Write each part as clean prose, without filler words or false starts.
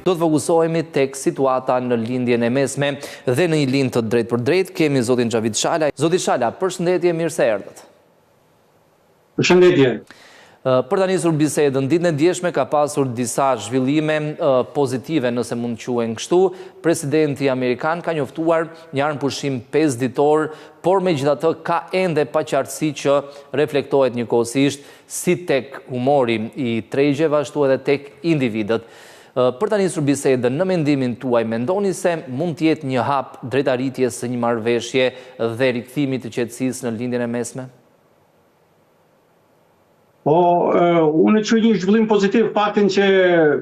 do të fokusohemi tek situata në lindjen e mesme dhe në një lindje të drejtë për drejtë. Kemi zotin Xhavid Shala. Zoti Shala, përshëndetje, mirë se erdhët. Përshëndetje. Për ta nisur bisedën, ditën e djeshme ka pasur disa zhvillime pozitive, nëse mund të quhen kështu. Presidenti amerikan ka njoftuar një armëpushim 5 ditor, por megjithatë ka ende paqartësi që reflektohet njëkohësisht si tek humori i tregjeve ashtu edhe tek individët. Për ta nisur bisedën, në mendimin tuaj, mendoni se mund të jetë një hap drejt arritjes së një marrëveshje dhe rikthimit të qetësisë në lindjen e mesme? Po, unë që një zhvillim pozitiv faktin që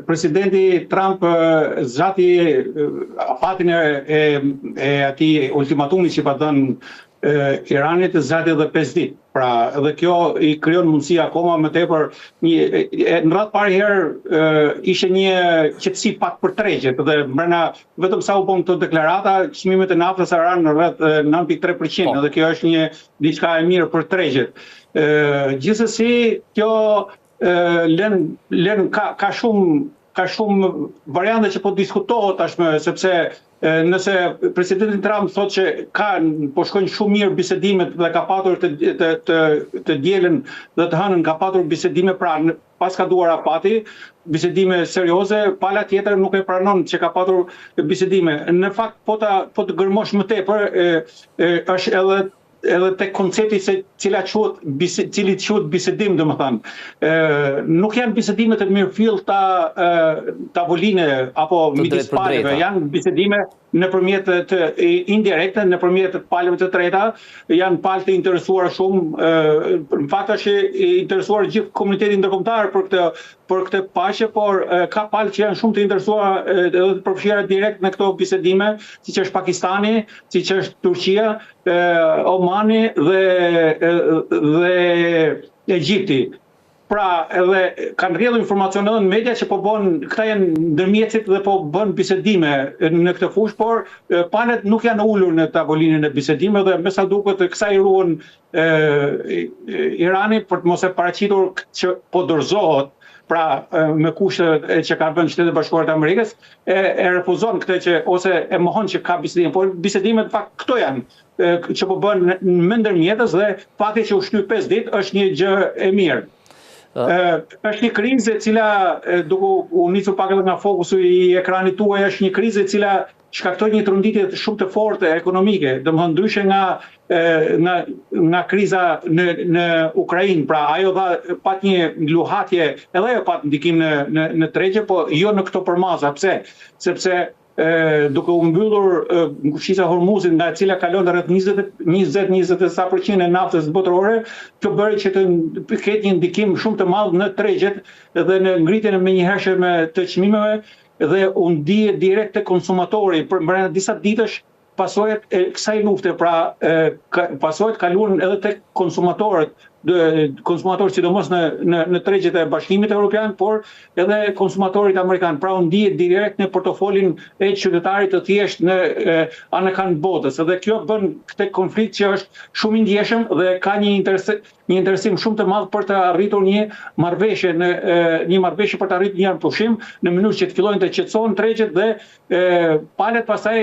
presidenti Trump zgjati fatin e atij ultimatumi që pa dhënë Iranit zgjati edhe 5 ditë. Pra, edhe kjo i krijon mundësi akoma më tepër në radhë parë herë ishte një qetësi pak për tregjet dhe brenda vetëm sa u bën këto deklarata, çmimet e naftës ranë në rreth 9.3%, edhe kjo është një diçka e mirë për tregjet. Gjithsesi, kjo ka shumë variante që po diskutohet tashmë, sepse nëse presidenti Trump thotë që po shkojnë shumë mirë bisedimet dhe ka patur të dielën dhe të hënën ka patur bisedime, pra pas ka duar afati, bisedime serioze, pala tjetër nuk e pranon që ka patur bisedime. Në fakt, po të gërmosh më tepër, është edhe tek koncepti se cili quhet bisedim, domethënë. Nuk janë bisedime të mirëfill tavoline apo midis palëve, janë bisedime nëpërmjet indirekte, nëpërmjet palëve të treta, janë palë të interesuar shumë, në fakt është i interesuar gjithë komuniteti ndërkombëtar për këtë paqe, por ka palë që janë shumë të interesuar edhe të përfshira direkt në këto bisedime, siç është Pakistani, siç është Turqia, Omani dhe Egjipti. Pra, edhe kanë rrjedhur informacione në media që po bën, këta janë ndërmjetësit dhe po bën bisedime në këtë fushë, por palët nuk janë ulur në tavolinën e bisedimeve dhe me sa duket kësaj ruan Irani për të mos e paraqitur që po dorëzohet, pra me kushtet që ka vënë Shtetet Bashkuara të Amerikës, e refuzon këtë që ose e mohon që ka bisedime, por bisedimet në fakt këto janë që po bën me ndërmjetës dhe fakti që u shty 5 ditë është një gjë e mirë. Është një krizë e cila, duke u nisur pak edhe nga fokusi i ekranit tuaj, është një krizë e cila shkaktoi një tronditje shumë të fortë ekonomike, domethënë ndryshe nga kriza në Ukrainë. Pra ajo pat një luhatje, edhe ajo pat ndikim në tregje, po jo në këto përmasa. Pse? Sepse duke u mbyllur ngushtica e Hormuzit, nga e cila kalon rreth 20-20% e naftës botërore, kjo bëri që të ketë një ndikim shumë të madh në tregjet dhe në ngritjen e menjëhershme të çmimeve dhe u ndije direkt te konsumatori për brenda disa ditësh pasojat e kësaj lufte, pra pasojat kaluan edhe tek konsumatorët, sidomos në tregjet e Bashkimit Evropian, por edhe konsumatorit amerikan. Pra u ndije direkt në portofolin e qytetarit të thjesht në anakan botës. Edhe kjo bën këtë konflikt që është shumë i ndjeshëm dhe ka një interesim shumë të madh për të arritur një marrëveshje për të arritur një armëpushim në mënyrë që të fillojnë të qetësohen tregjet dhe palët pastaj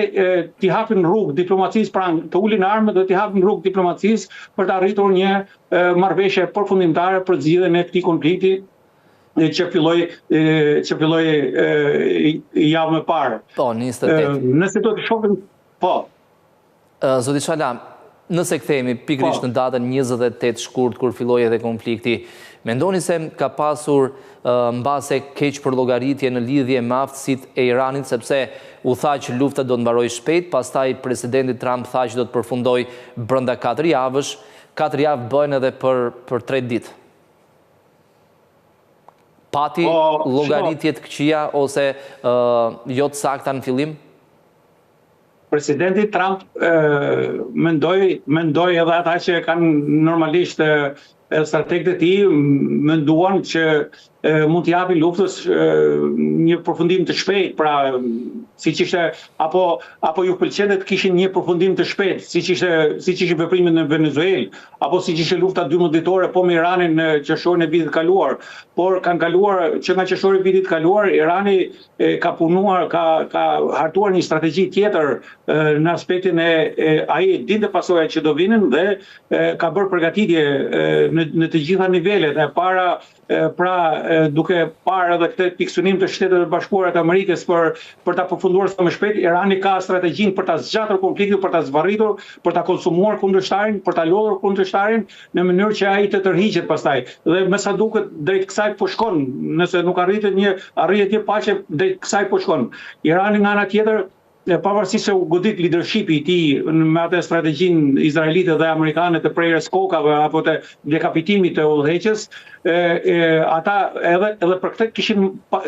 t'i hapin rrugë diplomacisë, pra të ulin armët dhe t'i hapin rrugë diplomacisë për të arritur një marrëveshje përfundimtare për zgjidhjen e këtij konflikti që filloi javën e parë. Po, 28. Nëse do të shohim, po. Zoti Shala, nëse kthehemi pikërisht në datën 28 shkurt kur filloi edhe konflikti, mendoni se ka pasur mbase keq përllogaritje në lidhje me aftësitë e Iranit, sepse u tha që lufta do të mbarojë shpejt, pastaj presidenti Trump tha që do të përfundojë brenda 4 javësh, 4 javë bëjnë edhe për 3 ditë. Pati llogaritje të këqija ose jo të sakta në fillim? Presidenti Trump mendoj edhe ata që kanë normalisht strategët e tij menduan që mund të japi luftës një përfundim të shpejt, pra siç ishte apo ju pëlqente të kishin një përfundim të shpejt, siç ishte veprimi në Venezuelë, apo siç ishte lufta 12 ditore po me Iranin në qershorin e vitit kaluar, por kanë kaluar që nga qershori i vitit kaluar, Irani ka punuar, ka hartuar një strategji tjetër në aspektin e ai dinte pasojat që do vinin dhe ka bërë përgatitje në të gjitha nivelet e para. Pra duke parë edhe këtë piksunim të Shtetet e Bashkuara të Amerikës për ta përfunduar sa më shpejt, Irani ka strategjinë për ta zgjatur konfliktin, për ta zvarritur, për ta konsumuar kundërshtarin, për ta lodhur kundërshtarin në mënyrë që ai të tërhiqet pastaj. Dhe me sa duket drejt kësaj po shkon, nëse nuk arritet një paqe, drejt kësaj po shkon. Irani nga ana tjetër, pavarësisht se u godit leadershipi i tij me atë strategjinë izraelite dhe amerikane të prerjes kokave apo të dekapitimit të udhëheqës, ata edhe për këtë kishin,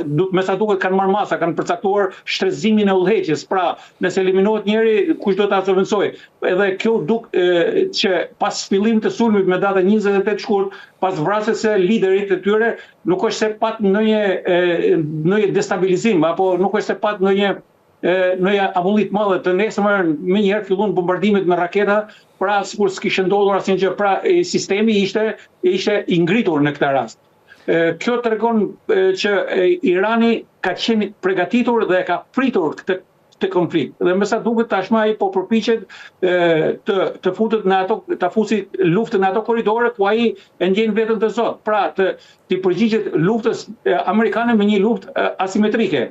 me sa duket kanë marrë masa, kanë përcaktuar shtrezimin e udhëheqjes. Pra, nëse eliminohet njëri, kush do ta zëvendësojë? Edhe kjo duk që pas fillimit të sulmit me datën 28 shkurt, pas vrasjes së liderit të tyre, nuk është se pat ndonjë destabilizim apo nuk është se pat ndonjë avullit madhe. Të nesërmen më njëherë fillon bombardimet me raketa, pra sikur s'kishte ndodhur asnjë gjë. Pra sistemi ishte i ngritur në këtë rast. Kjo tregon që Irani ka qenë përgatitur dhe ka pritur këtë konflikt. Dhe me sa duket tashmë ai po përpiqet të futet në ato, ta fusi luftën në ato korridore ku ai e ndjen veten të zot. Pra të përgjigjet luftës amerikane me një luftë asimetrike,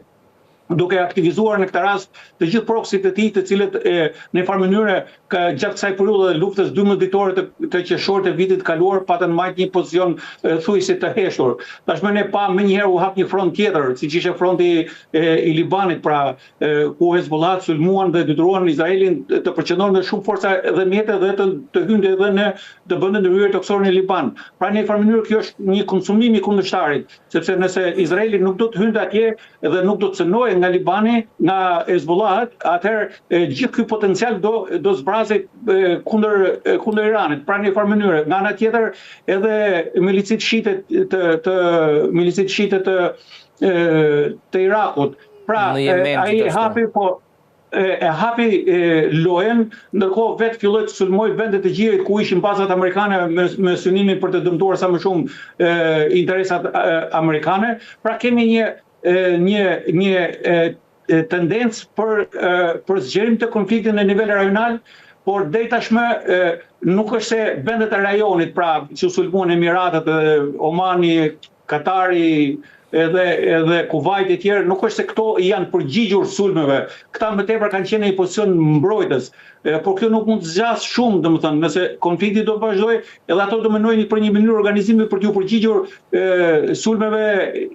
duke aktivizuar në këtë rast të gjithë proksit e tij, të cilët në një farë mënyrë gjatë kësaj periudhe luftës 12 ditore të qershorit të vitit kaluar patën mbajt një pozicion thuajse të heshtur. Tashmë ne pa më njëherë u hap një front tjetër, siç ishte fronti i Libanit, pra ku Hezbollah sulmuan dhe detyruan Izraelin të përqendrohen në shumë forca dhe mjete dhe të hynte edhe të bënte ndërhyrje toksore në Liban. Pra në një farë mënyrë kjo është një konsumim i kundërshtarit, sepse nëse Izraeli nuk do të hynte atje dhe nuk do të cënojë nga Libani, nga Hezbollah, atëherë gjithë ky potencial do zbrazet kundër Iranit. Pra në një farë mënyrë, nga ana tjetër edhe milicit shite të Irakut. Pra ai hapi lojën, ndërkohë vetë filloi të sulmojë vende të gjirit ku ishin bazat amerikane me synimin për të dëmtuar sa më shumë interesat amerikane. Pra kemi një tendencë për zgjerim të konfliktit në nivel rajonal, por deri tashmë nuk është se vendet e rajonit, pra që sulmuan Emiratet, Omani, Katari, edhe Kuvajt e tjerë, nuk është se këto janë përgjigjur sulmeve. Këta më tepër kanë qenë në një pozicion mbrojtës. Por kjo nuk mund të zgjas shumë, domethënë, nëse konflikti do vazhdojë, edhe ato do mënojnë për një mënyrë organizimi për t'u përgjigjur sulmeve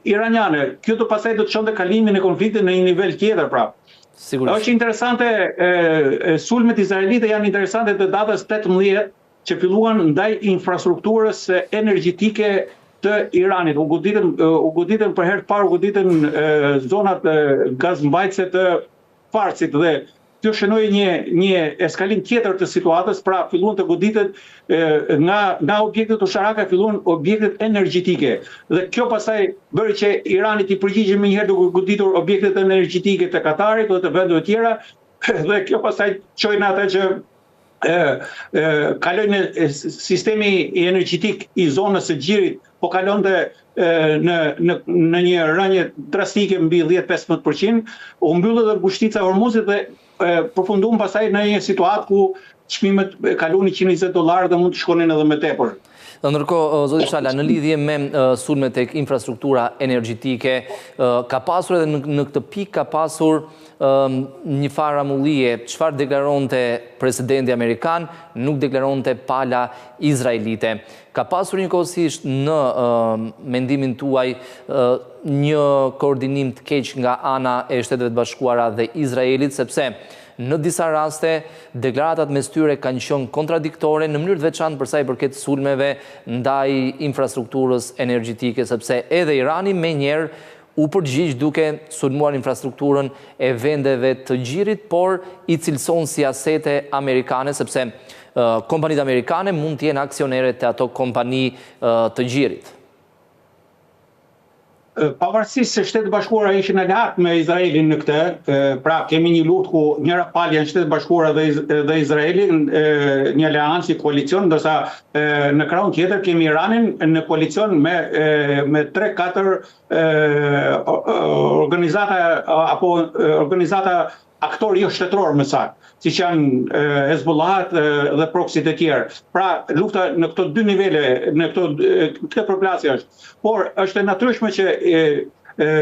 iraniane. Kjo do pastaj do të çonte kalimin e konfliktit në një nivel tjetër, pra. Sigurisht. Është interesante, sulmet izraelite janë interesante të datës 18 që filluan ndaj infrastrukturës energjetike të Iranit. U goditën për herë të parë, u goditën zonat gazmbajtëse të Farsit dhe kjo shënoi një eskalim tjetër të situatës, pra filluan të goditet nga objektet ushtarake, filluan objektet energjetike. Dhe kjo pastaj bëri që Irani të përgjigjë më njëherë duke goditur objektet energjetike të Katarit dhe të vendeve tjera, dhe kjo pastaj çoi në atë që kaloi në sistemi energjetik i zonës së Xhirit, po kalonte në një rënje drastike mbi 10-15%, u mbyllë dhe bushtica e Hormuzit dhe përfunduam pastaj në një situatë ku çmimet kaluan $120 dhe mund të shkonin edhe më tepër. Ndërkohë, zoti Shala, në lidhje me sulmet tek infrastruktura energjetike, ka pasur edhe në këtë pikë ka pasur një farë amullie, çfarë deklaronte presidenti amerikan, nuk deklaronte pala izraelite. Ka pasur njëkohësisht në mendimin tuaj një koordinim të keq nga ana e Shteteve të Bashkuara dhe Izraelit, sepse në disa raste, deklaratat mes tyre kanë qenë kontradiktore në mënyrë të veçantë për sa i përket sulmeve ndaj infrastrukturës energjetike, sepse edhe Irani menjëherë u përgjigj duke sulmuar infrastrukturën e vendeve të Xhirit, por i cilëson si asete amerikane, sepse kompanitë amerikane mund të jenë aksionere të ato kompani të Xhirit. pavarësisht se Shtetet Bashkuara ishin aleat me Izraelin në këtë, pra kemi një luftë ku njëra palë janë Shtetet Bashkuara dhe Izraeli, një aleancë, një koalicion, ndërsa në krahun tjetër kemi Iranin në koalicion me 3-4 organizata aktor jo shtetëror më saktë, siç janë Hezbollah dhe proksit e tjerë. Pra, lufta në këto dy nivele, në këtë përplasje është. Por është e natyrshme që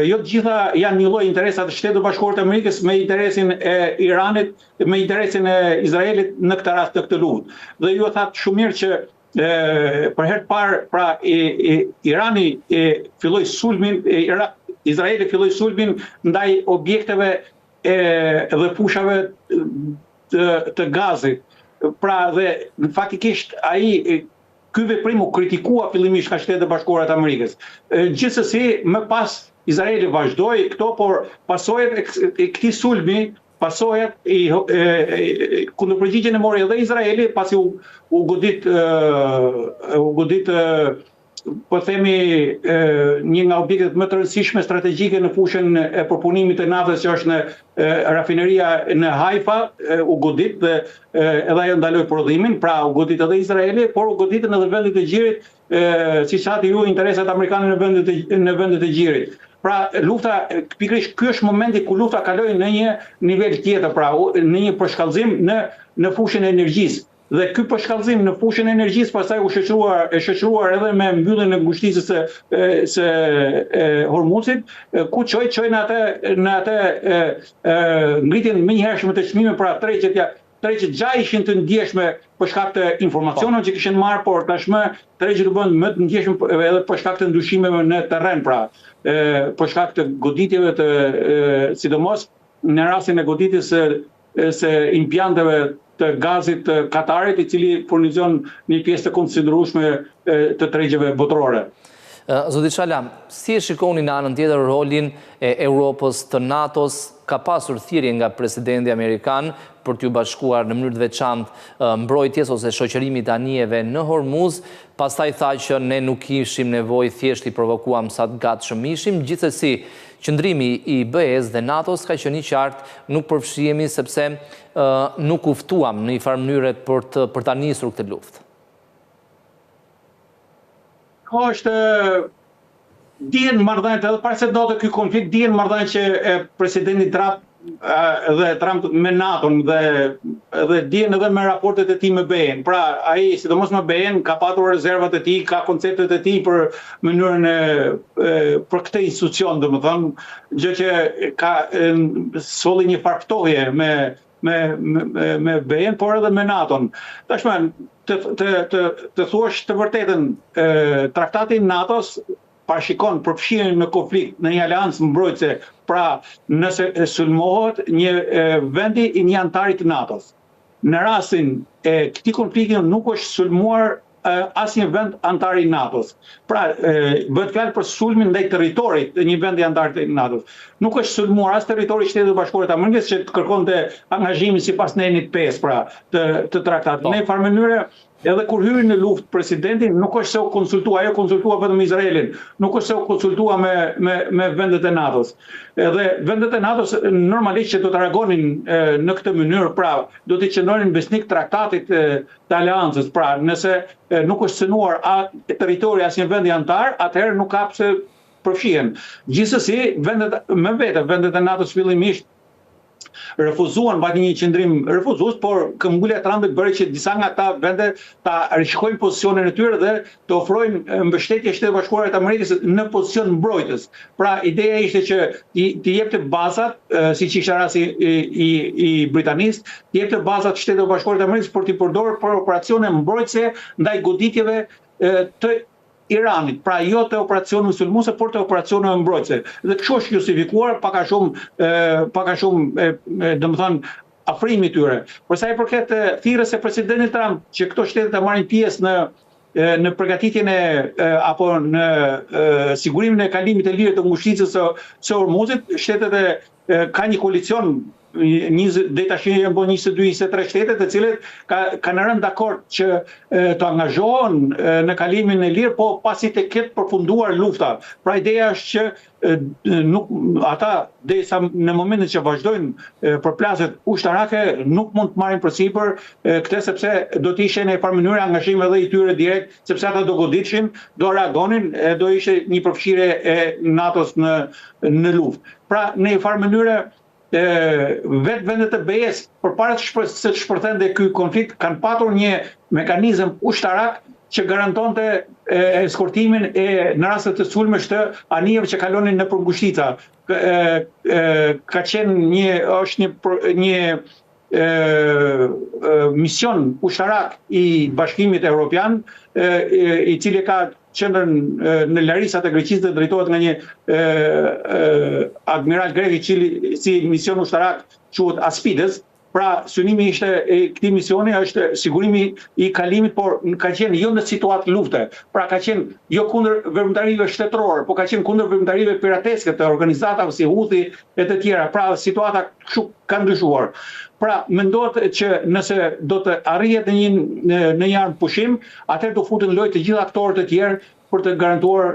jo të gjitha janë një lloj interesat të Shtetit Bashkuar të Amerikës me interesin e Iranit, me interesin e Izraelit në këtë rast të këtë luftë. Dhe ju e thatë shumë mirë që për herë të parë, pra Irani filloi sulmin, Izraeli filloi sulmin ndaj objekteve dhe fushave të Gazit. Pra dhe faktikisht ky veprim u kritikua fillimisht nga Shtetet Bashkuara të Amerikës. Gjithsesi, më pas Izraeli vazhdoi këto, por pasojat e këtij sulmi, pasojat kundërpërgjigjen e mori edhe Izraeli pasi u godit po themi një nga objektet më të rëndësishme strategjike në fushën e përpunimit të naftës që është në rafineria në Haifa, u godit dhe edhe ajo ndaloi prodhimin, pra u godit edhe Izraeli, por u goditën edhe vendet e Gjirit, siç thati ju, interesat amerikane në vendet e Gjirit. Pra lufta, pikërisht ky është momenti ku lufta kaloi në një nivel tjetër, pra në një përshkallëzim në fushën e energjisë. Dhe ky përshkallëzim në fushën e energjisë pastaj u shoqëruar edhe me mbylljen e ngushtisës së Hormuzit, ku çoi në atë ngritjen menjëhershme të çmimeve për tregjet gja ishin të ndjeshme për shkak të informacioneve që kishin marrë, por tashmë tregjet u bën më të ndjeshme edhe për shkak të ndryshimeve në terren, pra për shkak të goditjeve sidomos në rastin e goditjes së impianteve të gazit të Katarit, i cili furnizon një pjesë të konsiderueshme të tregjeve botërore. Zoti Çala, si e shikoni në anën tjetër rolin e Europës, të NATO-s? Ka pasur thirrje nga presidenti amerikan për t'u bashkuar në mënyrë të veçantë mbrojtjes ose shoqërimit të anijeve në Hormuz, pastaj tha që ne nuk kishim nevojë, thjesht i provokuam sa të gatshëm ishim. Gjithsesi, qëndrimi i BE-s dhe NATO-s ka qenë i qartë, nuk përfshihemi sepse nuk u ftuam në një farë mënyre për ta nisur këtë luftë. Është dihen marrëdhëniet edhe para se ndodhte ky konflikt, dihen marrëdhëniet që presidenti Trump me NATO-n dhe dihen edhe me raportet e tij me BE-n. Pra ai, sidomos me BE-n, ka patur rezervat e tij, ka konceptet e tij për mënyrën për këtë institucion, domethënë, gjë që ka solli një farftoje me BE-n, por edhe me NATO-n. Tashmë të thuash të vërtetën, traktati i NATO-s parashikon përfshirjen në konflikt në një aleancë mbrojtëse, pra nëse sulmohet një vendi i një antari të NATO-s. Në rastin e këtij konflikti nuk është sulmuar asnjë vend antar i NATO-s. Pra, bëhet fjalë për sulmin ndaj territorit të një vendi antar të NATO-s. Nuk është sulmuar as territori i Shtetit Bashkuar të Amerikës që kërkonte angazhimin sipas nenit 5, pra, të traktatit. Në një farë mënyrë, edhe kur hyri në luftë presidenti, nuk është se u konsultua, ajo konsultua vetëm Izraelin, nuk është se u konsultua me vendet e NATO-s. Edhe vendet e NATO-s normalisht që do të reagonin në këtë mënyrë, pra do të qëndronin besnik traktatit të aleancës, pra nëse nuk është cënuar territori asnjë vendi antar, atëherë nuk ka pse përfshihen. Gjithsesi, vendet e NATO-s fillimisht refuzuan, mbajnë një qendrim refuzues, por këmbgulja e Trumpit bëri që disa nga ata vende ta rishikojnë pozicionin e tyre dhe të ofrojnë mbështetje Shtetit Bashkuar të Amerikës në pozicion mbrojtës. Pra, ideja ishte që t'i jepte bazat, siç ishte rasti i Britanisë, t'i jepte bazat Shtetit Bashkuar të Amerikës për t'i përdorur për operacione mbrojtëse ndaj goditjeve të Iranit, pra jo të operacione sulmuese, por të operacione mbrojtëse. Dhe kështu është justifikuar pak a shumë, domethënë, afrimi i tyre. Për sa i përket thirrjes së presidentit Trump që këto shtete të marrin pjesë në përgatitjen apo në sigurimin e kalimit të lirë të ngushtisës së Hormuzit, shtetet ka një koalicion deri tash janë bën 22-23 shtete të cilët kanë rënë dakord që të angazhohen në kalimin e lirë, po pasi të ketë përfunduar lufta. Pra ideja është që ata derisa në momentin që vazhdojnë përplasjet ushtarake nuk mund të marrin përsipër këtë, sepse do të ishte në farë mënyrë angazhim edhe i tyre direkt, sepse ata do goditëshin, do reagonin, do ishte një përfshirje e NATO-s në luftë. Pra në një farë mënyrë vetë vendet e BE-s përpara se të shpërthente ky konflikt kanë patur një mekanizëm ushtarak që garantonte eskortimin në rastet të sulmesh të anijeve që kalonin nëpër ngushtica. Ka qenë një mision ushtarak i Bashkimit Evropian, i cili ka qendrën në Larisat e Greqisë, dhe drejtohet nga një admiral grek i cili si mision ushtarak quhet Aspides. Pra, synimi i këtij misioni është sigurimi i kalimit, por ka qenë jo në situatë lufte. Pra, ka qenë jo kundër veprimtarive shtetërore, por ka qenë kundër veprimtarive pirateske të organizatave si Houthi e të tjera. Pra, situata kështu ka ndryshuar. Pra, mendohet që nëse do të arrihet në një armë pushim, atëherë do futen lojë të gjithë aktorët e tjerë për të garantuar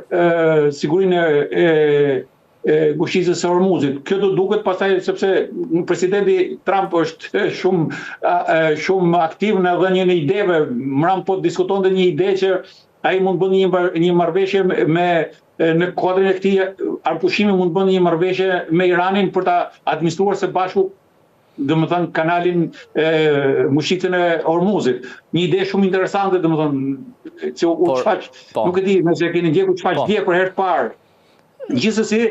sigurinë e ngushticës së Hormuzit. Kjo do duket pastaj sepse presidenti Trump është shumë aktiv në dhënien e ideve. Mram po diskutonte një ide që ai mund bënë një marrëveshje në kuadrin e këtij arpushimi mund bënë një marrëveshje me Iranin për ta administruar së bashku, domethënë kanalin ngushticën e Hormuzit. Një ide shumë interesante, domethënë që u shfaq, nuk e di nëse e keni ndjekur çfarë dje për herë të parë. Gjithsesi,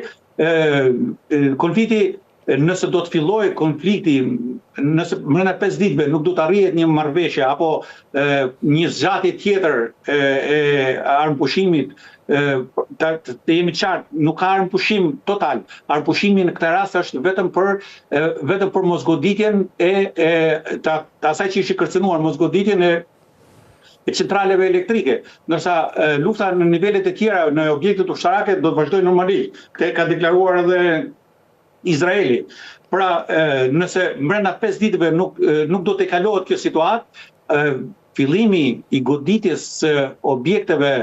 konflikti, nëse do të fillojë konflikti, nëse brenda 5 ditëve nuk do të arrihet një marrëveshje apo një zgjatje tjetër e armëpushimit, të jemi qartë, nuk ka armëpushim total. Armëpushimi në këtë rast është vetëm për mosgoditjen të asaj që ishte kërcënuar, mosgoditjen e centraleve elektrike, ndërsa lufta në nivelet e tjera, në objektet ushtarake do të vazhdojë normalisht. Këtë ka deklaruar edhe Izraeli. Pra, nëse brenda 5 ditëve nuk do të kalohet kjo situatë, fillimi i goditjes së objekteve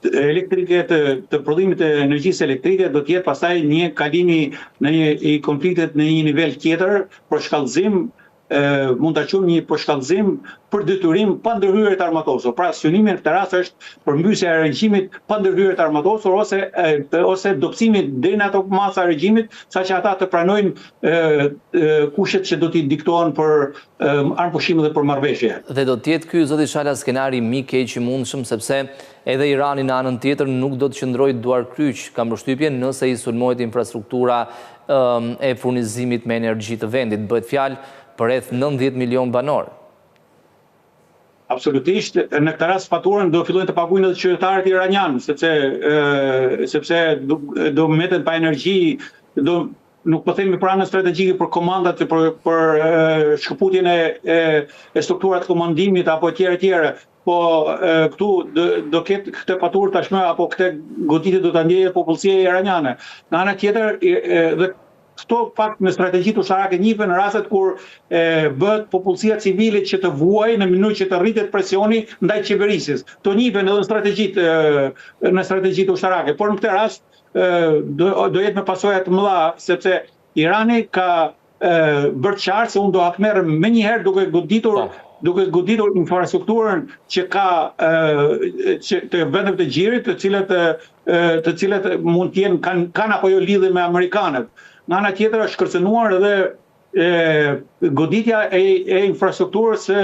elektrike të prodhimit të energjisë elektrike do të jetë pastaj një kalimi i konfliktit në një nivel tjetër për shkallëzim, mund ta quajmë një përshkallëzim për detyrim pa ndërhyrje të armatosur. Pra, synimi në këtë rast është përmbysja e regjimit pa ndërhyrje të armatosur ose dobësimi deri në ato masa e regjimit, saqë ata të pranojnë kushtet që do t'i diktohen për armëpushim dhe për marrëveshje. Dhe do të jetë ky zoti Shala skenari më i keq i mundshëm, sepse edhe Irani në anën tjetër nuk do të qëndrojë duar kryq, kam përshtypjen, nëse i sulmohet infrastruktura e furnizimit me energji të vendit. Bëhet fjalë për rreth 90 milion banor. Absolutisht, në këtë rast faturën do fillojnë të paguajnë edhe qytetarët iranianë, sepse do mbeten pa energji, nuk po themi për anën strategjike për komandat, për shkëputjen e strukturat komandimit apo tjera, po këtu do ketë këtë faturë tashmë apo këtë goditje do ta ndjejë popullsia iraniane. Në anën tjetër, dhe këto fakt në strategjitë ushtarake njihen në rastet kur bëhet popullsia civile që të vuajë në mënyrë që të rritet presioni ndaj qeverisjes. To njihen edhe në strategjitë ushtarake, por në këtë rast do jetë me pasoja të mëdha, sepse Irani ka bërë qartë se unë do hakmerr menjëherë duke goditur infrastrukturën që ka të vendeve të gjirit, të cilat mund të jenë kanë apo jo lidhje me amerikanët. Nga ana tjetër është kërcënuar edhe goditja e infrastrukturës së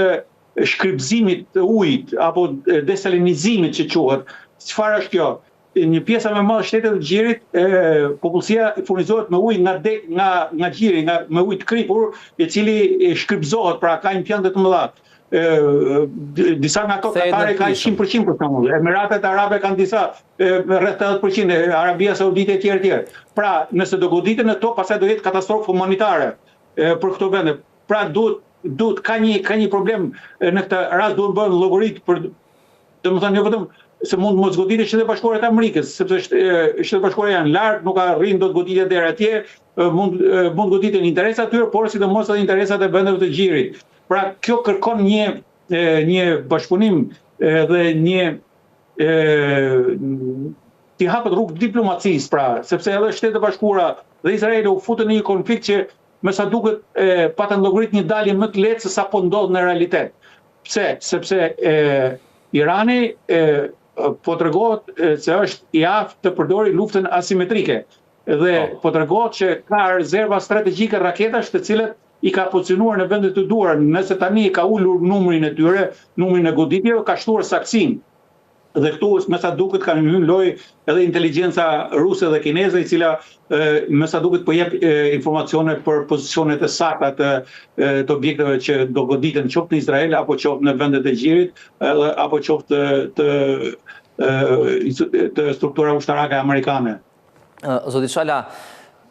shkrybëzimit të ujit apo desalinizimit që quhet. Çfarë është kjo? Një pjesa më e madhe shtetet të gjirit, popullsia furnizohet me ujë nga gjiri, me ujë të kripur, i cili shkrybëzohet, pra ka impiante të mëdha. Disa nga ato Katari ka 100% për shembull. Emiratet Arabe kanë disa rreth 80%, Arabia Saudite e tjerë. Pra, nëse do goditen ato, pastaj do jetë katastrofë humanitare për këto vende. Pra, duhet ka një problem në këtë rast, duhet bën llogarit për, domethënë jo vetëm se mund mos goditë Shtetet e Bashkuara të Amerikës, sepse Shtetet e Bashkuara janë larg, nuk arrin dot goditja deri atje, mund goditen interesat e tyre, por sidomos edhe interesat e vendeve të gjirit. Pra kjo kërkon një bashkëpunim dhe një t'i hapet rrugë diplomacisë, pra, sepse edhe Shtetet e Bashkuara dhe Izraeli u futën në një konflikt që me sa duket patën llogarit një dalje më të lehtë se sa po ndodh në realitet. Pse? Sepse Irani po tregohet se është i aftë të përdorë luftën asimetrike dhe po tregohet që ka rezerva strategjike raketash të cilat i ka pozicionuar në vendet të duhura. Nëse tani ka ulur numrin e tyre, numrin e goditjeve, ka shtuar saksin. Dhe këtu me sa duket kanë hyrë lojë edhe inteligjenca ruse dhe kineze, e cila me sa duket po jep informacione për pozicionet e sakta të objekteve që do goditen qoftë në Izrael apo qoftë në vendet e gjirit, apo qoftë të struktura ushtarake amerikane. Zoti Shala,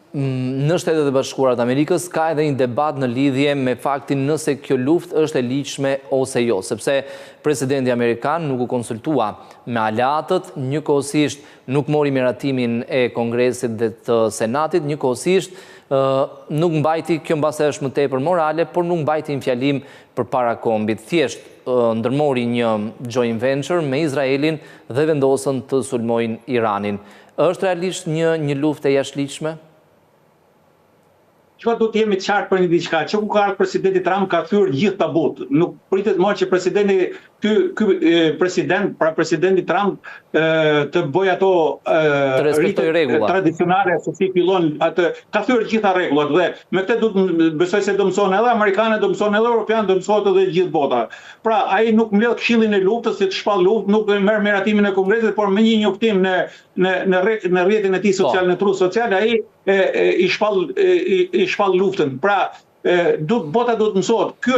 në Shtetet e Bashkuara të Amerikës ka edhe një debat në lidhje me faktin nëse kjo luftë është e ligjshme ose jo, sepse presidenti amerikan nuk u konsultua me aleatët, njëkohësisht nuk mori miratimin e Kongresit dhe të Senatit, njëkohësisht nuk mbajti, kjo mbase është më tepër morale, por nuk mbajti një fjalim përpara kombit. Thjesht ndërmori një joint venture me Izraelin dhe vendosën të sulmojnë Iranin. Është realisht një luftë e jashtëligjshme? Që do të jemi të qartë për një diçka, që ku ka ardhur presidenti Trump ka thyer gjithë tabut. Nuk pritet më që presidenti Trump të bëj ato tradicionale se si fillon atë, ka thyer gjitha rregullat dhe me këtë besoj se do mëson edhe amerikanët, do mëson edhe europianët, do mësohet edhe gjithë bota. Pra ai nuk mbledh këshillin e luftës, si të shpall luftë, nuk merr miratimin e Kongresit, por me një njoftim në rrjetin e tij social, në trus social, ai i shpall luftën. Pra, bota do të mësohet. Kjo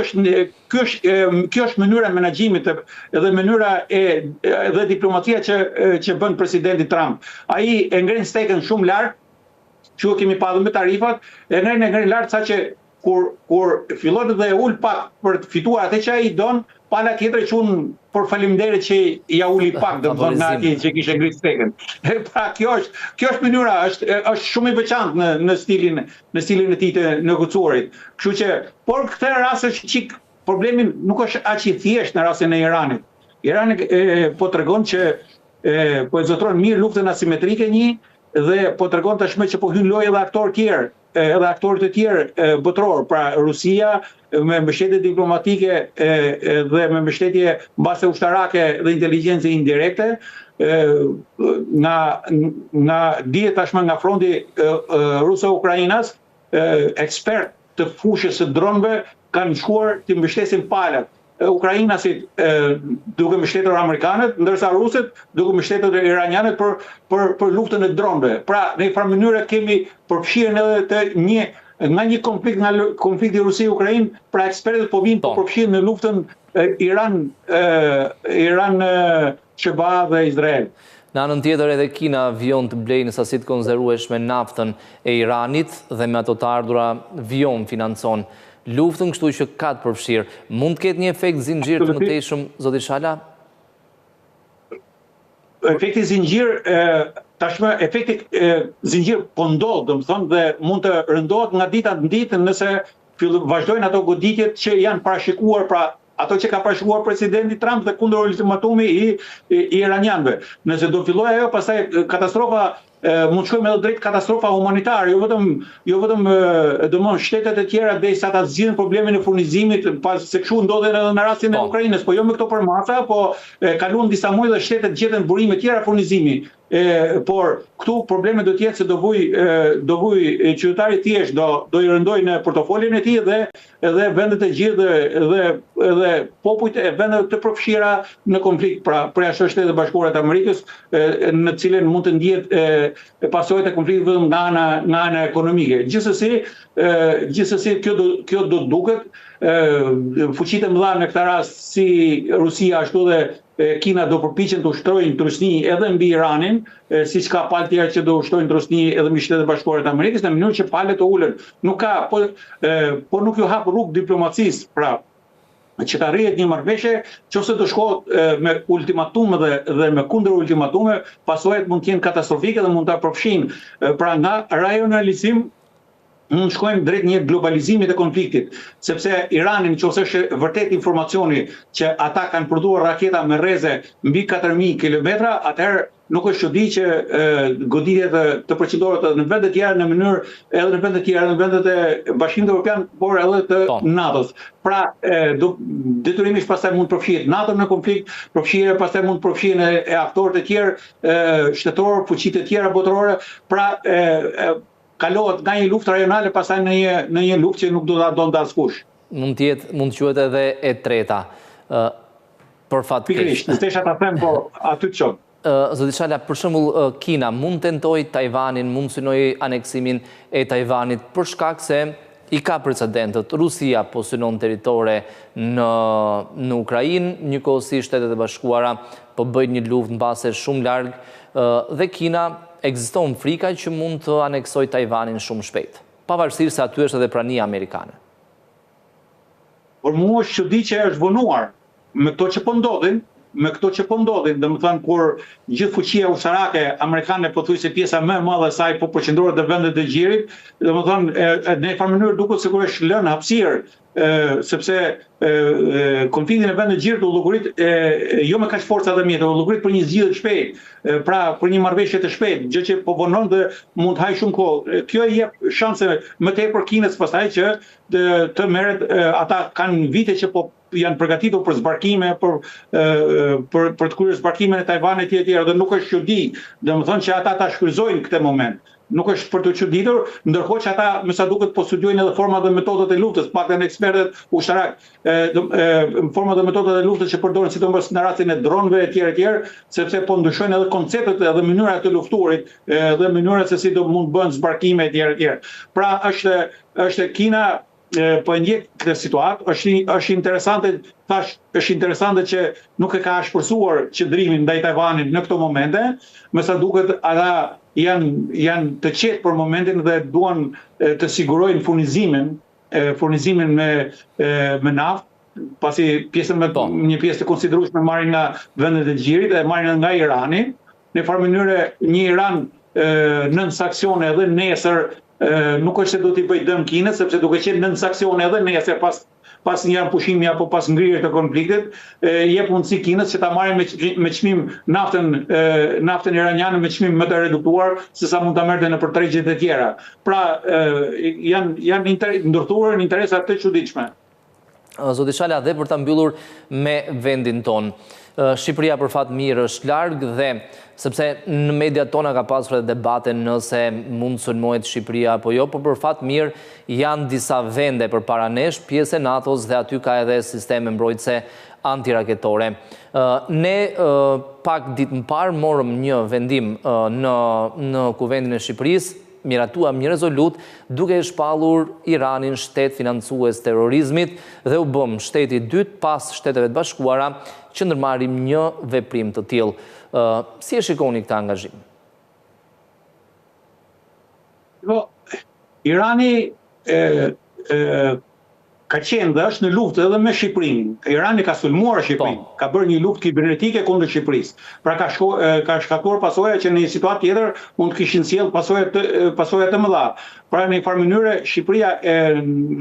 është mënyra e menaxhimit dhe mënyra dhe diplomacia që bën presidenti Trump. Ai e ngren stekën shumë lart, që kemi pasur me tarifat, e ngren lart saqë kur fillon dhe ul pak për të fituar atë që ai don, pala tjetër që unë por faleminderit që ja uli pak, domethënë nga atje që kishte ngritë stekën. Pra kjo është mënyra, është shumë i veçantë në stilin e tij të negociuarit. Kështu që, por këtë rast është çik problemi nuk është aq i thjeshtë në rastin e Iranit. Irani po tregon që po e zotron mirë luftën asimetrike dhe po tregon tashmë që po hyn lojë edhe aktorë tjerë. Edhe aktorët e tjerë botror, pra Rusia me mbështetje diplomatike dhe me mbështetje mbase ushtarake dhe inteligjencë indirekte, nga dihet tashmë nga fronti ruso-ukrainas, ekspert të fushës së dronëve kanë shkuar të mbështesin palat. Ukrainasit duke mbështetur amerikanët, ndërsa rusët duke mbështetur iranianët për luftën e dronëve. Pra, në një farë mënyrë kemi përfshirjen edhe të nga një konflikt, nga konflikti Rusi-Ukrainë, pra ekspertët po vinë përfshirjen në luftën Iran-Sheba dhe Izrael. Në anën tjetër edhe Kina vijon të blejë në sasi të konzervueshme naftën e Iranit dhe me ato të ardhura vijon financon luftën, kështu që ka të përfshirë. Mund të ketë një efekt zinxhir të mëtejshëm, zoti Shala? Efekti zinxhir, tashmë efekti zinxhir po ndodh, domethënë, dhe mund të rëndohet nga dita në ditë nëse vazhdojnë ato goditjet që janë parashikuar, pra ato që ka parashikuar presidenti Trump dhe kundër ultimatumi i iranianëve. Nëse do fillojë ajo, pastaj katastrofa mund shkojmë edhe drejt katastrofa humanitare, jo vetëm domthon shtetet e tjera derisa ta zgjidhin problemin e furnizimit, pas se kështu ndodhen edhe në rastin e Ukrainës, po jo me këto përmasa, po kaluan disa muaj dhe shtetet gjeten burime tjera furnizimi. Por këtu problemi do të jetë se do vuj qytetari thjesht do i rëndojnë në portofolin e tij dhe vendet e gjithë dhe popujt e vendeve të përfshira në konflikt, pra jashtë Shtetet e Bashkuara të Amerikës, në cilën mund të ndihet pasojat e konfliktit vetëm nga ana ekonomike. Gjithsesi kjo do duket fuqitë e mëdha në këtë rast si Rusia ashtu dhe Kina do përpiqen të ushtrojnë trusni edhe mbi Iranin, siç ka palë tjerë që do ushtrojnë trusni edhe mbi Shtetet e Bashkuara të Amerikës, në mënyrë që palët të ulën. Nuk ka, po nuk ju hap rrugë diplomacisë, pra që të arrihet një marrëveshje, nëse do shkohet me ultimatume dhe me kundër ultimatume, pasojat mund të jenë katastrofike dhe mund ta përfshinë. Pra nga rajonalizim mund shkojmë drejt një globalizimi të konfliktit, sepse Irani nëse është vërtet informacioni që ata kanë prodhuar raketa me rreze mbi 4000 kilometra, atëherë nuk është çudi që goditjet të përqendrohet edhe në vende të tjera në mënyrë edhe në vende të tjera, në vendet e Bashkimit Evropian, por edhe të NATO-s. Pra, detyrimisht pastaj mund të përfshihet NATO në konflikt, përfshirë pastaj mund të përfshihen e aktorë të tjerë shtetorë, fuqitë të tjera botërore, pra kalohet nga një luftë rajonale pastaj në një luftë që nuk do ta donte askush. Mund të quhet edhe e treta. Për fat keq. Pikërisht, s'desha ta them, po aty të çon. Zoti Çala, për shembull, Kina mund tentoj Tajvanin, mund synoj aneksimin e Tajvanit për shkak se i ka precedentët. Rusia po synon territore në Ukrainë, njëkohësisht Shtetet e Bashkuara po bëjnë një luftë mbase shumë larg dhe Kina ekziston frika që mund të aneksoj Tajvanin shumë shpejt, pavarësisht se aty është edhe prania amerikane. Por mua është çudi që është vonuar me këto që po ndodhin, domethënë kur gjithë fuqia ushtarake amerikane pothuajse pjesa më e madhe e saj po përqendrohet në vendet e Gjirit, domethënë në një farë mënyrë duket sikur është lënë hapësirë, sepse konflikti në vendet e Gjirit u llogarit jo me kaq forca dhe mjete, u llogarit për një zgjidhje të shpejtë, pra për një marrëveshje të shpejtë, gjë që po vonon dhe mund të hajë shumë kohë. Kjo i jep shanse më tepër Kinës pastaj që të merret, ata kanë vite që po janë përgatitur për zbarkime, për të kryer zbarkime në Tajvan e tjerë, dhe nuk është çudi, domethënë që ata ta shfrytëzojnë këtë moment. Nuk është për të çuditur, ndërkohë që ata me sa duket po studiojnë edhe format dhe metodat e luftës, paktën ekspertët ushtarak, format dhe metodat e luftës që përdoren sidomos në rastin e dronëve etj, sepse po ndryshojnë edhe konceptet edhe mënyrat e luftuarit dhe mënyrat se si do mund bëhen zbarkime etj. Pra është Kina po e ndjek këtë situatë, është interesante, është interesante që nuk e ka shpërsuar qëndrimin ndaj Tajvanit në këto momente, me sa duket ata janë të qetë për momentin dhe duan të sigurojnë furnizimin me naftë, pasi një pjesë të konsiderueshme marrin nga vendet e Gjirit dhe marrin nga Irani, në farë mënyrë një Iran nën sanksione edhe nesër nuk është se do t'i bëj dëm Kinës, sepse duke qenë nën sanksione edhe nesër pas një pushimi apo pas ngrirjes të konfliktit, jep mundësi Kinës që ta marrë me çmim naftën iraniane me çmim më të reduktuar se sa mund ta merrte në për tregjet e tjera. Pra janë ndërtuar në interesa të çuditshme. Zoti Çala, dhe për ta mbyllur me vendin ton. Shqipëria për fat mirë është larg dhe sepse në mediat tona ka pasur edhe debate nëse mund të sulmohet Shqipëria apo jo, por për fat mirë janë disa vende përpara nesh, pjesë e NATO-s dhe aty ka edhe sisteme mbrojtëse antiraketore. Ne pak ditë më parë morëm një vendim në kuvendin e Shqipërisë, miratuam një rezolut duke e shpallur Iranin shtet financues terrorizmit dhe u bëm shteti dytë pas Shteteve të Bashkuara që ndërmarrim një veprim të tillë. Si e shikoni këtë angazhim? Irani ka qenë dhe është në luftë edhe me Shqipërinë. Irani ka sulmuar Shqipërinë, ka bërë një luftë kibernetike kundër Shqipërisë. Pra ka shkaktuar pasoja që në një situatë tjetër mund të kishin sjellë pasoja të mëdha. Pra në një farë mënyrë Shqipëria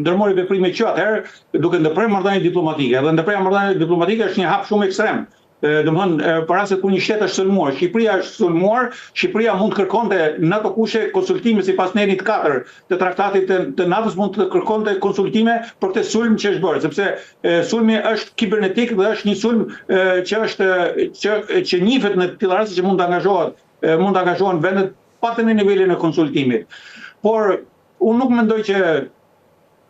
ndërmori veprime që atëherë duke ndërprerë marrëdhënie diplomatike. Dhe ndërprerja marrëdhënie diplomatike është një hap shumë ekstrem. Domethënë para se kur një shtet është sulmuar, Shqipëria është sulmuar, Shqipëria mund të kërkonte në ato kushte konsultime sipas Nenit 4 të traktatit të NATO-s, mund të kërkonte konsultime për këtë sulm që është bërë, sepse sulmi është kibernetik dhe është një sulm që njihet në të tilla raste që mund të angazhohen vendet paktën në nivelin e konsultimit. Por unë nuk mendoj që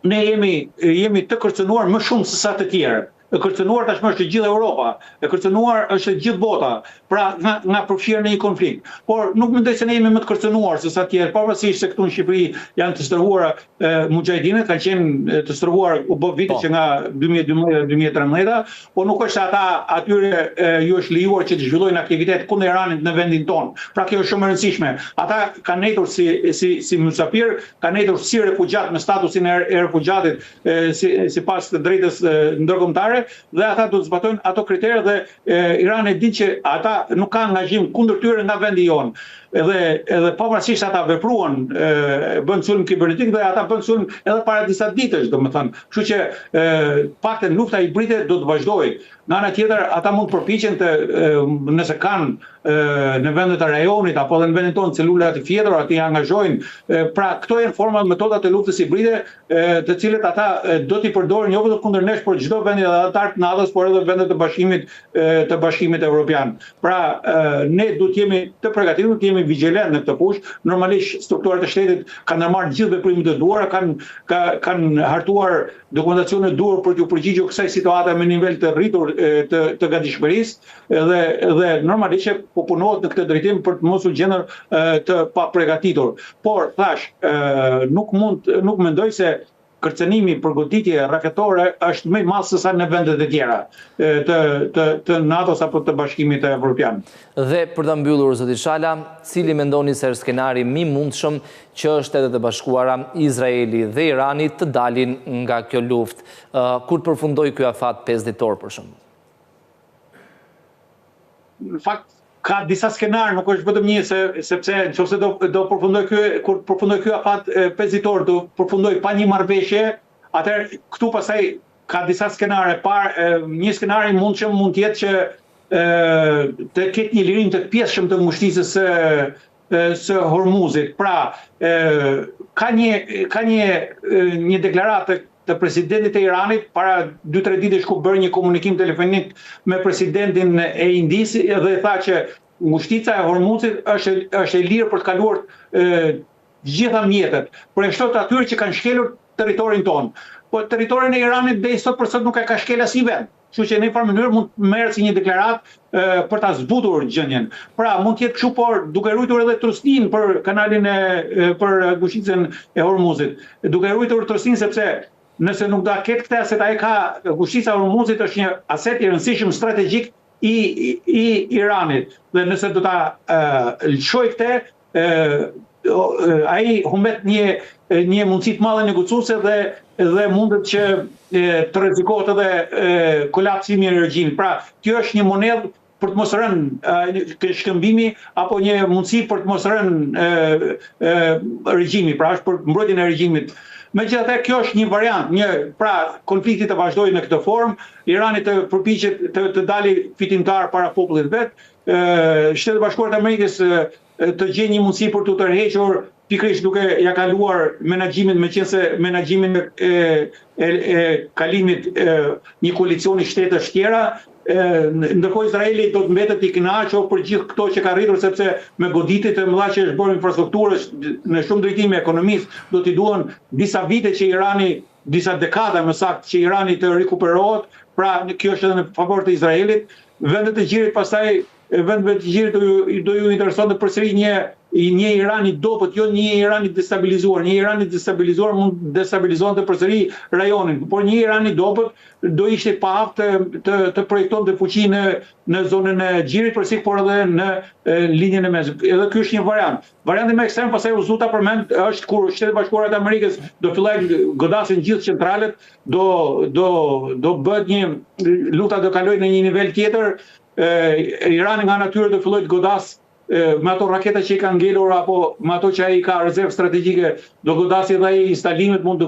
ne jemi të kërcënuar më shumë se sa të tjerë. E kërcënuar tashmë është gjithë Europa, e kërcënuar është gjithë bota, pra nga përfshirja në një konflikt. Por nuk mendoj se ne jemi më të kërcënuar se sa të tjerë, pavarësisht se këtu në Shqipëri janë të stërhuara mujahidinët, kanë qenë të stërhuar u bë vite që nga 2012-2013, por nuk është se ata atyre ju është lejuar që të zhvillojnë aktivitet kundër Iranit në vendin tonë. Pra kjo është shumë e rëndësishme. Ata kanë netur si mysafir, kanë netur si refugjat me statusin e refugjatit sipas të drejtës ndërkombëtare, nukleare dhe ata do të zbatojnë ato kritere dhe Irani di që ata nuk ka angazhim kundër tyre nga vendi jonë. Edhe pavarësisht ata vepruan, bën sulm kibernetik dhe ata bën sulm edhe para disa ditësh, domethënë. Kështu që paktën lufta hibride do të vazhdojë. Nga ana tjetër, ata mund të përpiqen nëse kanë në vendet e rajonit apo edhe në vendin tonë celula të fjetura, të angazhojnë. Pra këto janë forma metodat e luftës hibride, të cilët ata do t'i përdorin jo vetëm kundër nesh, por çdo vendi anëtar të NATO-s, por edhe vendet të Bashkimit Evropian. Pra ne duhet jemi të përgatitur, të jemi vigjilent në këtë fushë. Normalisht strukturat e shtetit kanë marrë gjithë veprimet e duhura, kanë hartuar dokumentacionin e duhur për t'u përgjigjur kësaj situate me nivel të rritur të gatishmërisë dhe normalisht që po punohet në këtë drejtim për të mos u gjendur të papregatitur. Por thash, nuk mendoj se kërcënimi për goditje raketore është më i madh se sa në vendet e tjera të NATO-s apo të Bashkimit Evropian. Dhe për ta mbyllur, zoti Shala, cili mendoni se është skenari më i mundshëm që Shtetet e Bashkuara, Izraeli dhe Irani të dalin nga kjo luftë kur të përfundojë ky afat 5 ditor për shembull? Në fakt ka disa skenarë, nuk është vetëm një, sepse nëse do përfundoj kur përfundoj ky afat 5 ditor, do përfundoj pa një marrëveshje, atëherë këtu pastaj ka disa skenare. Një skenar i mundshëm mund të jetë që të ketë një lirim të pjesshëm të ngushtisës së Hormuzit. Pra, ka një deklaratë të presidentit e Iranit para 2-3 ditësh ku bëri një komunikim telefonik me presidentin e Indisë dhe tha që ngushtica e Hormuzit është e lirë për të kaluar gjitha mjetet, por e shtot atyre që kanë shkelur territorin tonë. Po territorin e Iranit deri sot për sot nuk e ka shkel asnjë vend. Kështu që në një farë mënyrë mund të merret si një deklaratë për ta zbutur gjendjen. Pra mund të jetë kështu, por duke ruajtur edhe trustin për kanalin për ngushticën e Hormuzit. Duke ruajtur trustin sepse nëse nuk do ketë këtë aset, ai ka ngushtica e Hormuzit është një aset i rëndësishëm strategjik i Iranit. Dhe nëse do ta lëshoj këtë, ai humbet një mundësi të madhe negociuese dhe mundet që të rrezikohet edhe kolapsimi i regjimit. Pra, kjo është një monedhë për të mos rënë shkëmbimi apo një mundësi për të mos rënë regjimi, pra është për mbrojtjen e regjimit. Megjithatë, kjo është një variant, pra konflikti të vazhdojë në këtë formë, Irani të përpiqet të dalë fitimtar para popullit vet, Shtetet e Bashkuara të Amerikës të gjejnë një mundësi për të tërhequr pikërisht duke ja kaluar menaxhimin, meqense menaxhimin e kalimit një koalicioni shtetësh tjera. Ndërkohë Izraeli do të mbetet i kënaqur për gjithë këto që ka arritur, sepse me goditjet e mëdha që është bërë infrastrukturës në shumë drejtime ekonomisë, do t'i duan disa vite që Irani, disa dekada më saktë, që Irani të rikuperohet. Pra kjo është edhe në favor të Izraelit. Vendet e gjirit pastaj, vendeve të gjirit do ju interesonte përsëri një Iran i dobët, jo një Iran i destabilizuar. Një Iran i destabilizuar mund destabilizonte përsëri rajonin, por një Iran i dobët do ishte pa aftë të projektonte fuqi në zonën e gjirit, por edhe në linjën e mesme. Edhe ky është një variant. Varianti më ekstrem pastaj u zuta përmend është kur Shtetet e Bashkuara të Amerikës do fillojnë godasin gjithë centralet, do bëhet një lufta do kalojë në një nivel tjetër. Irani nga natyre do fillojë të godas me ato raketa që i kanë ngelur apo me ato që ai ka rezervë strategjike, do godasi edhe ai instalimet, mund të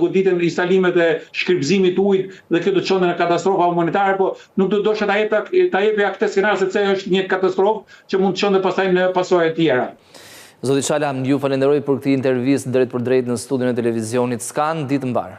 goditen instalimet e shkrypëzimit të ujit dhe kjo do të çonte në katastrofa humanitare, po nuk do dosha ta jepja këtë skenar sepse është një katastrofë që mund të çonte pastaj në pasojë të tjera. Zoti Shala, ju falenderoj për këtë intervistë drejt për drejt në studion e televizionit Skan. Ditë mbar.